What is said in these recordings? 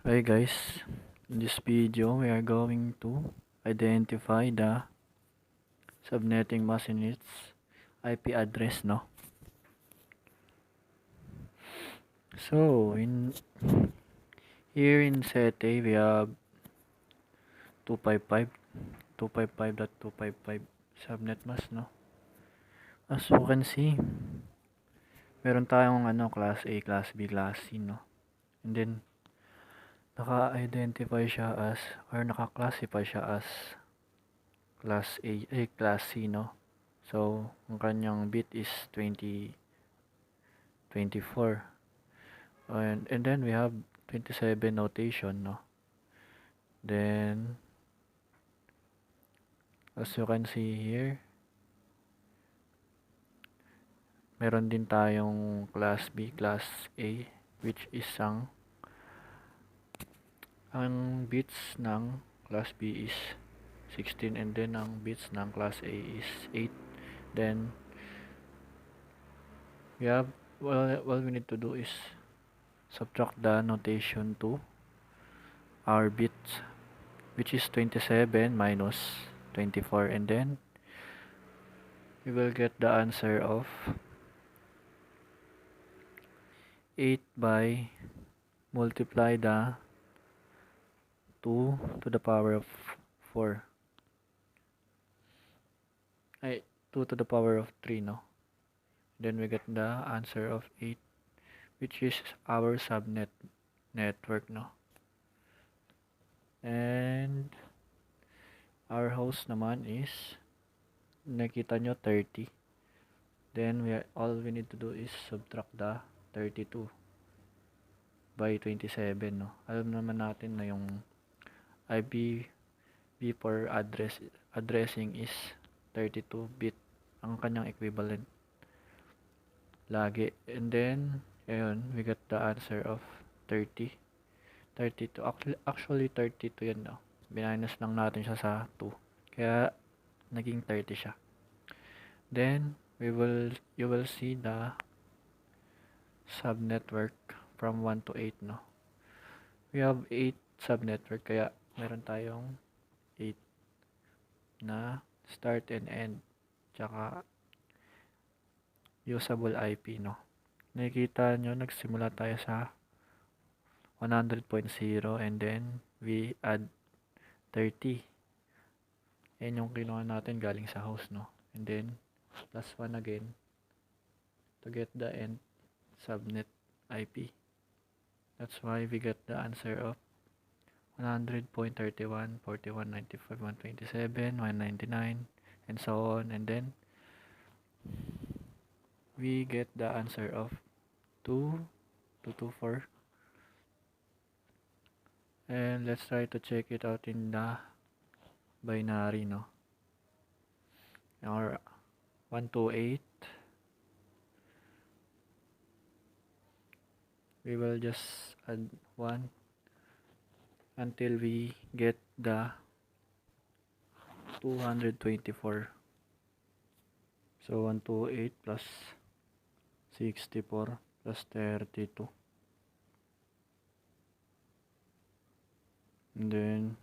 Hi guys, in this video we are going to identify the subnetting mask in its IP address, no? So in here in set A we have 255 255.255 subnet mask, no? As you can see, meron tayong class A, class B, class C, no? And then naka-identify siya as or naka-classify siya as class A, class C, no? So, ang kanyang bit is 24. And then we have 27 notation, no? Then, as you can see here, meron din tayong class B, class A, which is ang bits ng class B is 16 and then ang bits ng class A is 8. Then, we have, what we need to do is subtract the notation to our bits, which is 27 minus 24, and then we will get the answer of 8 by multiply the 2 to the power of 4 ay 2 to the power of 3, no? Then we get the answer of 8, which is our subnet network, no? And our host naman is, nakita nyo, 30. Then all we need to do is subtract the 32 by 27, no? Alam naman natin na yung IPv4 addressing is 32-bit ang kanyang equivalent lagi. And then, ayun, we got the answer of 30. 32. Actually 32 yan, no? Binaynas lang natin siya sa 2. Kaya, naging 30 siya. Then, you will see the subnetwork from 1 to 8, no? We have 8 subnetwork, kaya meron tayong 8 na start and end, tsaka usable IP, no? Nakikita nyo, nagsimula tayo sa 100.0 and then we add 30. Yan yung kinuha natin galing sa host, no? And then plus 1 again to get the end subnet IP. That's why we get the answer of 100.31, 41, 95, 127, 199, and so on. And then we get the answer of 2224. And let's try to check it out in the binary, no? Or 128. We will just add 1 until we get the 224. So 128 plus 64 plus 32. And then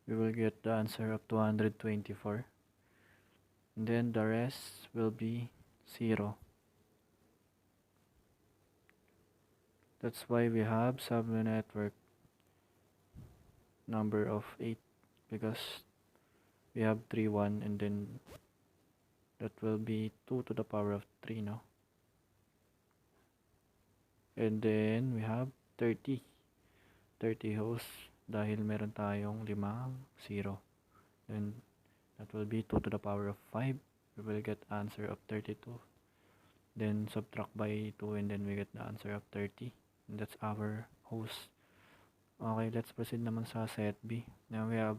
we will get the answer of 224. And then the rest will be 0. That's why we have subnetwork number of 8, because we have 3, 1, and then that will be 2 to the power of 3, no? And then we have 30 hosts dahil meron tayong 5 0. Then that will be 2 to the power of 5. We will get answer of 32. Then subtract by 2 and then we get the answer of 30. And that's our host. Okay, let's proceed naman sa set B. Now we have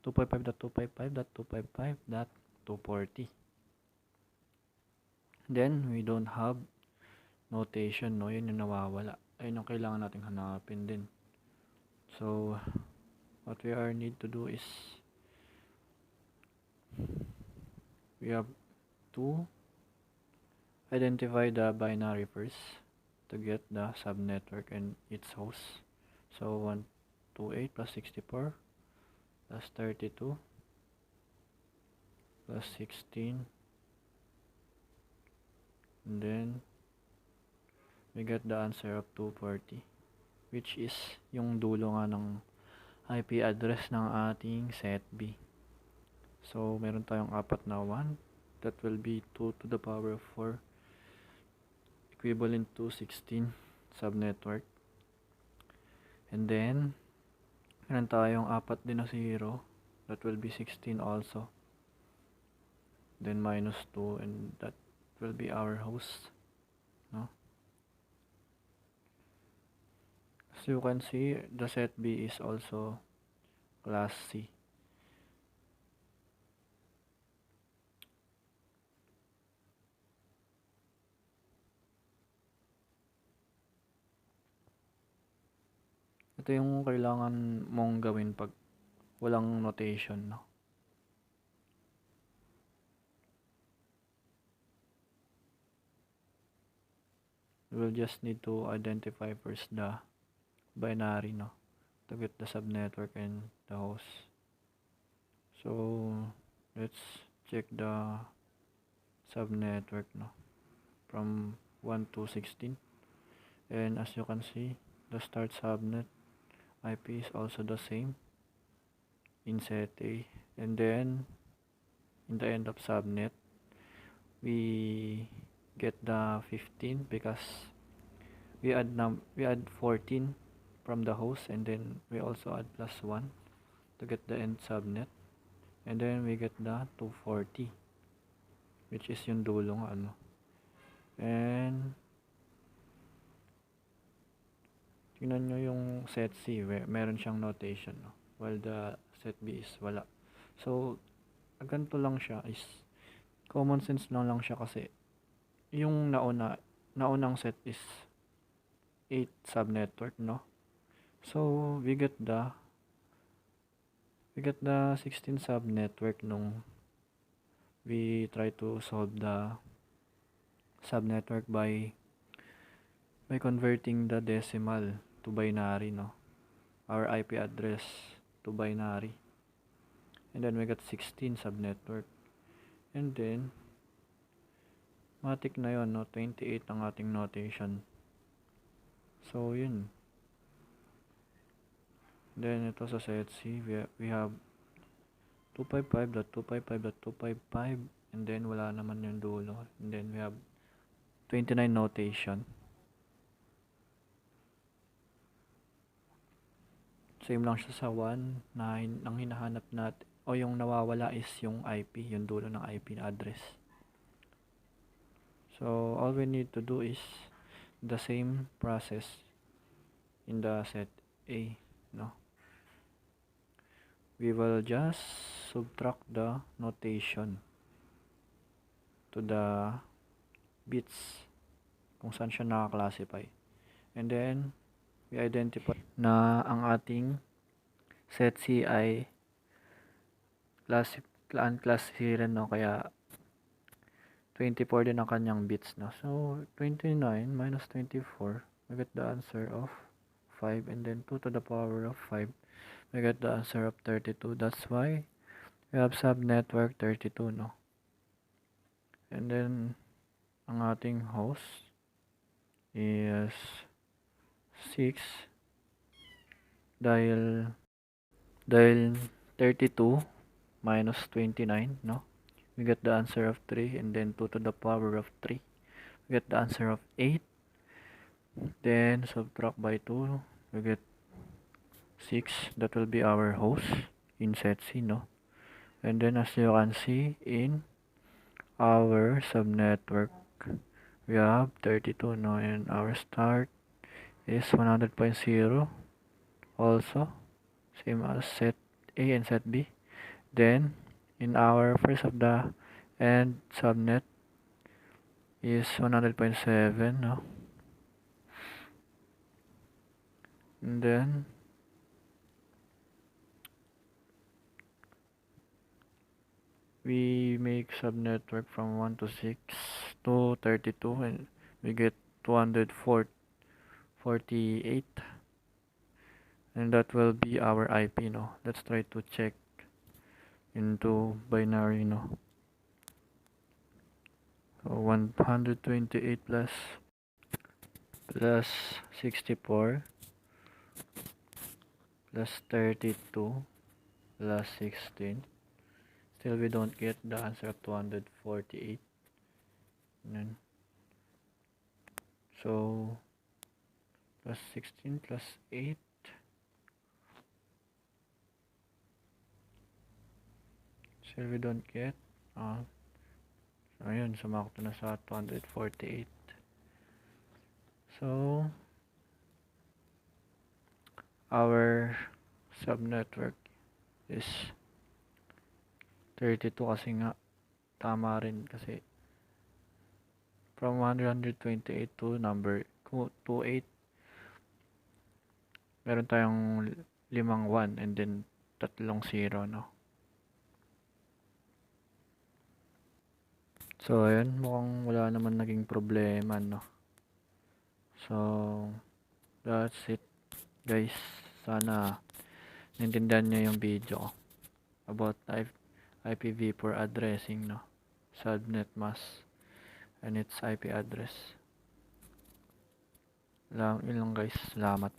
255.255.255.240. Then we don't have notation, no? Yun yung nawawala. Ayun yung kailangan natin hanapin din. So what we need to do is we have to identify the binary first to get the subnetwork and its host. So 128 plus 64 plus 32 plus 16, and then we get the answer of 240, which is yung dulo nga ng IP address ng ating set B. So meron tayong apat na 1, that will be 2 to the power of 4 equivalent to 16 subnetwork. And then meron tayong apat din na 0, that will be 16 also. Then minus 2, and that will be our host, no? As you can see, the set B is also class C. Ito yung kailangan mong gawin pag walang notation, no? You will just need to identify first the binary, no, to get the subnetwork and the host. So let's check the subnetwork, no, from 1 to 16, and as you can see, the start subnet IP is also the same in set A, and then in the end of subnet we get the 15 because we add 14 from the host, and then we also add plus 1 to get the end subnet, and then we get the 240, which is yung dulong ano. And tingnan nyo yung set C, meron siyang notation, no, while the set B is wala. So ganito lang siya, is common sense lang siya, kasi yung naunang set is 8 subnetwork, no? So we get the 16 subnetwork nung we try to solve the subnetwork by converting the decimal to binary, no? Our IP address to binary. And then we got 16 subnetwork. And then matik na yon, no? 28 ang ating notation. So yun. Then ito sa set C, we have 255.255.255, and then wala naman yung dulo. And then we have 29 notation. Same lang siya sa 1 na ang hinahanap natin, o yung nawawala is yung IP, yung dulo ng IP address. So all we need to do is the same process in the set A, no? We will just subtract the notation to the bits kung saan siya naka-classify. And then we identify na ang ating set C ay unclassified, no, kaya 24 din ang kanyang bits, no. So 29 minus 24, we get the answer of 5, and then 2 to the power of 5, we get the answer of 32. That's why we have subnetwork 32, no. And then ang ating host is 6 dahil 32 minus 29, no, we get the answer of 3, and then 2 to the power of 3, we get the answer of 8, then subtract by 2, we get 6, that will be our host in set C, no. And then as you can see in our subnetwork, we have 32, no, and our start is 100.0, also same as set A and set B. Then in our first of the end subnet is 100.7, no, and then we make subnetwork from 1 to 6 to 32, and we get 248. and that will be our IP, no? Let's try to check into binary, no? So 128 plus 64 plus 32 plus 16. Still we don't get the answer of 248. And then, so plus 16 plus 8. Still we don't get. So ayun, sumakto na sa 248. So our subnetwork is 32 kasi nga tama rin kasi from 128 to number 28 meron tayong 5 1 and then 3 0, no? So ayun, mukhang wala naman naging problema, no? So that's it, guys. Sana naintindihan nyo yung video about IPv4 addressing, no? Subnet mask and its IP address. Yun lang guys. Salamat.